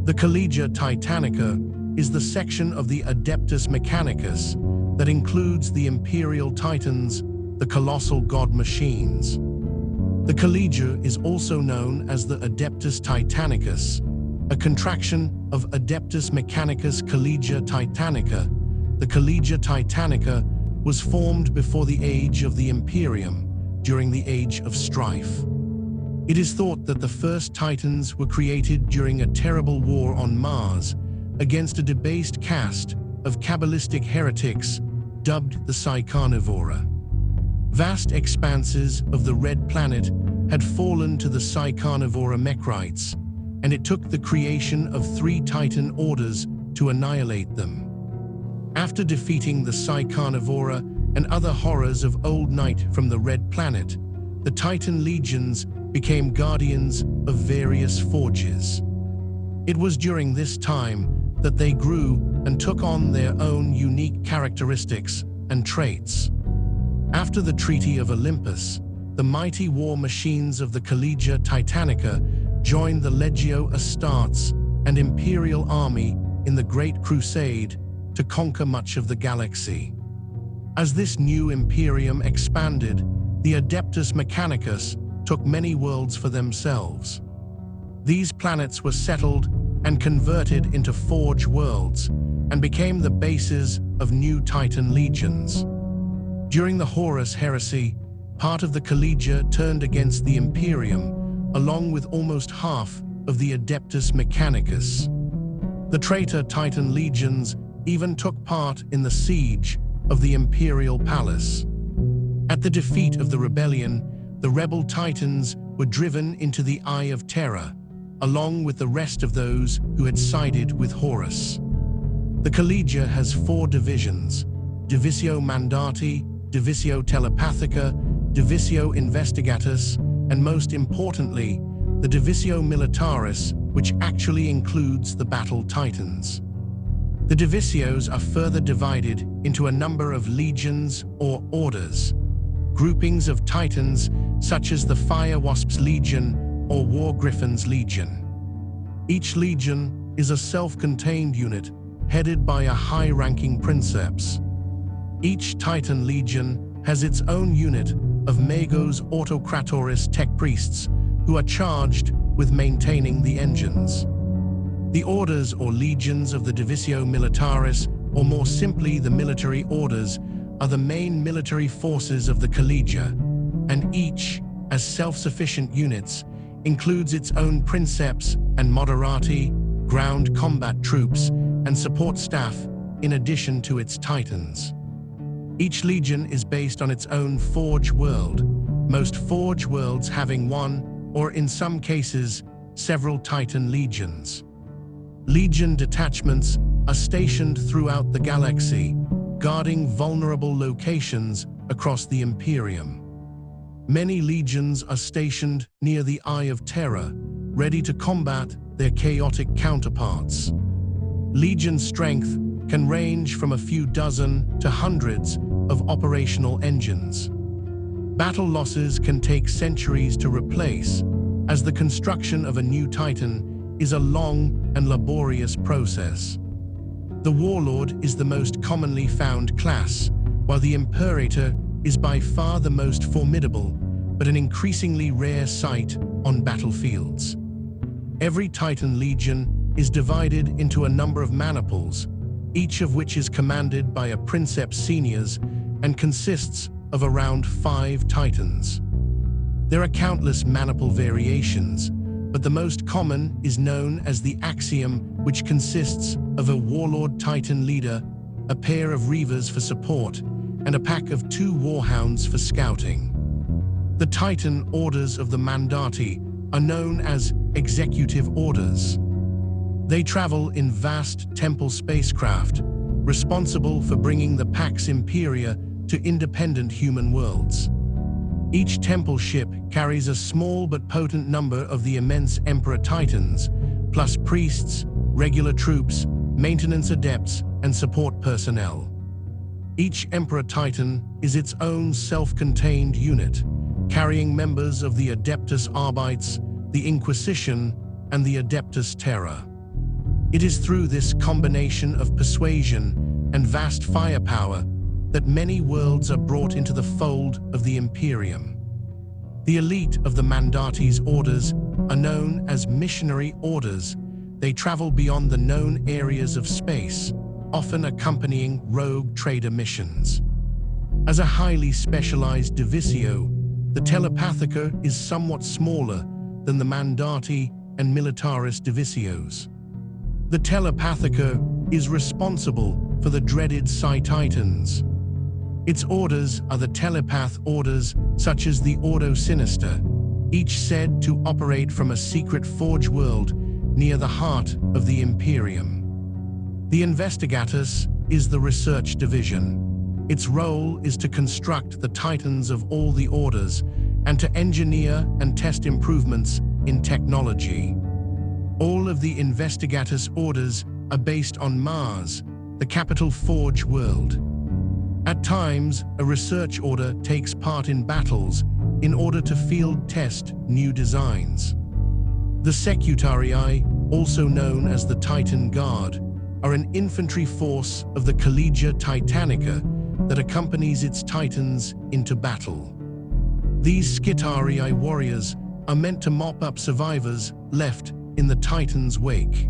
The Collegia Titanica is the section of the Adeptus Mechanicus that includes the Imperial Titans, the colossal god machines. The Collegia is also known as the Adeptus Titanicus, a contraction of Adeptus Mechanicus Collegia Titanica. The Collegia Titanica was formed before the Age of the Imperium, during the Age of Strife. It is thought that the first Titans were created during a terrible war on Mars against a debased caste of Kabbalistic heretics dubbed the Psycarnivora. Vast expanses of the Red Planet had fallen to the Psycarnivora Mechrites, and it took the creation of 3 Titan orders to annihilate them. After defeating the Psycarnivora and other horrors of Old Night from the Red Planet, the Titan legions became guardians of various forges. It was during this time that they grew and took on their own unique characteristics and traits. After the Treaty of Olympus, the mighty war machines of the Collegia Titanica joined the Legio Astartes and Imperial Army in the Great Crusade to conquer much of the galaxy. As this new Imperium expanded, the Adeptus Mechanicus took many worlds for themselves. These planets were settled and converted into Forge worlds and became the bases of new Titan legions. During the Horus Heresy, part of the Collegia turned against the Imperium, along with almost half of the Adeptus Mechanicus. The traitor Titan legions even took part in the siege of the Imperial Palace. At the defeat of the rebellion, the rebel Titans were driven into the Eye of Terror, along with the rest of those who had sided with Horus. The Collegia has 4 divisions: Divisio Mandati, Divisio Telepathica, Divisio Investigatus, and most importantly, the Divisio Militaris, which actually includes the Battle Titans. The Divisios are further divided into a number of legions or orders, groupings of Titans such as the Fire Wasps Legion or War Griffins Legion. Each legion is a self-contained unit headed by a high-ranking princeps. Each Titan legion has its own unit of Magos Autocratoris Tech Priests who are charged with maintaining the engines. The orders or legions of the Divisio Militaris, or more simply the military orders, are the main military forces of the Collegia, and each, as self-sufficient units, includes its own princeps and moderati, ground combat troops, and support staff, in addition to its Titans. Each legion is based on its own Forge world, most Forge worlds having one, or in some cases, several Titan legions. Legion detachments are stationed throughout the galaxy, guarding vulnerable locations across the Imperium. Many legions are stationed near the Eye of Terror, ready to combat their chaotic counterparts. Legion strength can range from a few dozen to hundreds of operational engines. Battle losses can take centuries to replace, as the construction of a new Titan is a long and laborious process. The Warlord is the most commonly found class, while the Imperator is by far the most formidable, but an increasingly rare sight on battlefields. Every Titan Legion is divided into a number of maniples, each of which is commanded by a Princeps Seniors and consists of around 5 Titans. There are countless maniple variations, but the most common is known as the Axiom, which consists of a Warlord Titan leader, a pair of Reavers for support, and a pack of 2 Warhounds for scouting. The Titan orders of the Mandati are known as executive orders. They travel in vast temple spacecraft, responsible for bringing the Pax Imperia to independent human worlds. Each temple ship carries a small but potent number of the immense Emperor Titans, plus priests, regular troops, maintenance adepts, and support personnel. Each Emperor Titan is its own self-contained unit, carrying members of the Adeptus Arbites, the Inquisition, and the Adeptus Terra. It is through this combination of persuasion and vast firepower that many worlds are brought into the fold of the Imperium. The elite of the Mandates orders are known as missionary orders. They travel beyond the known areas of space, often accompanying rogue trader missions. As a highly specialized divisio, the Telepathica is somewhat smaller than the Mandati and Militaris divisios. The Telepathica is responsible for the dreaded Titans. Its orders are the telepath orders such as the Ordo Sinister, each said to operate from a secret forge world near the heart of the Imperium. The Investigatus is the research division. Its role is to construct the titans of all the orders and to engineer and test improvements in technology. All of the Investigatus orders are based on Mars, the capital forge world. At times, a research order takes part in battles in order to field test new designs. The Secutarii, also known as the Titan Guard, are an infantry force of the Collegia Titanica that accompanies its titans into battle. These Skitarii warriors are meant to mop up survivors left in the Titan's wake.